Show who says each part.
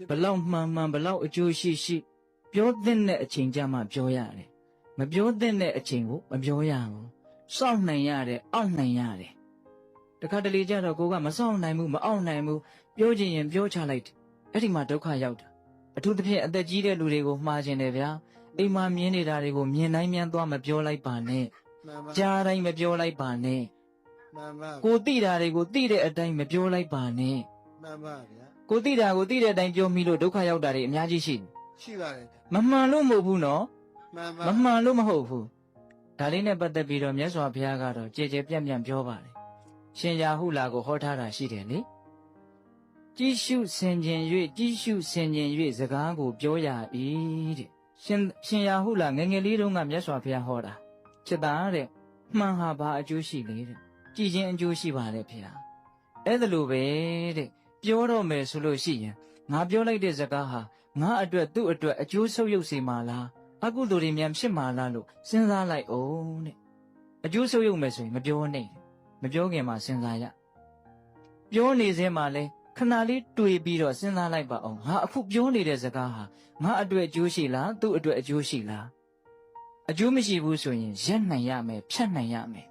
Speaker 1: ဘလောက်မှန်မှန်ဘလောက်အကျိုးရှိရှိပြောသင့်တဲ့အချိန်ကြမှပြောရတယ်မပြောသင့်တဲ့အချိန်ကိုမပြောရဘူးစောင့်နိုင်ရတယ်အောင့်နိုင်ရတယ်တခါတလေကြတော့ကိုကမစောင့်နိုင်ဘူးမအောင့်နိုင်ဘူးပြောချင်ရင်ပြောချလိုက်တယ်အဲ့ဒီမှာဒုက္ခရောက်တာအထူးသဖြင့်အသက်ကြီးတဲ့လူတွေကိုမှားခြင်းတယ်ဗျာအိမ်မှာမြင်နေတာတွေကိုမြင်တိုင်းမြန်းသွားမပြောလိုက်ပါနဲ့ကြားတိုင်းမပြောလိုက်ပါနဲ့ကိုသိတာတွေကိုသိတဲ့အတိုင်းမပြောလိုက်ပါနဲ့
Speaker 2: မှန်ပါဗျာ
Speaker 1: ကိုသိတာကိုသိတဲ့အတိုင်းပြောမိလို့ဒုက္ခရောက်တာတွေအများကြီးရှိတယ်
Speaker 2: ရှိပါတယ်
Speaker 1: မမှန်လို့မဟုတ်ဘူးနော်
Speaker 2: မှန်ပါ
Speaker 1: မမှန်လို့မဟုတ်ဘူးဒါလေးနဲ့ပတ်သက်ပြီးတော့မြတ်စွာဘုရားကတော့ကြည်ကြဲပြန့်ပြန့်ပြောပါတယ်ရှင်ရာဟုလာကိုဟောထားတာရှိတယ်လေကြည်ရှုဆင်ခြင်၍ကြည်ရှုဆင်ခြင်၍စကားကိုပြောရ၏တဲ့ရှင်ရာဟုလာငယ်ငယ်လေးတုန်းကမြတ်စွာဘုရားဟောတာချစ်သားတဲ့မှန်ဟာဘာအကျိုးရှိလေတဲ့ကြည်ခြင်းအကျိုးရှိပါတယ်ဖေဟာအဲ့ဒါလိုပဲတဲ့ပြောတော့မယ်ဆိုလို့ရှိရင်ငါပြောလိုက်တဲ့စကားဟာငါအတွက်သူ့အတွက်အကျိုးဆုပ်ယုပ်စေမှာလားအကုသိုလ်တွေများဖြစ်မှာလားလို့စဉ်းစားလိုက်အောင်တဲ့အကျိုးဆုပ်ယုပ်မယ်ဆိုရင်မပြောနဲ့မပြောခင်မှာစဉ်းစားရပြောနေစဲမှာလဲခဏလေးတွေ့ပြီးတော့စဉ်းစားလိုက်ပါအောင်ငါအခုပြောနေတဲ့စကားဟာငါအတွက်အကျိုးရှိလားသူ့အတွက်အကျိုးရှိလားအကျိုးမရှိဘူးဆိုရင်ရက်နိုင်ရမယ်ဖြတ်နိုင်ရမယ်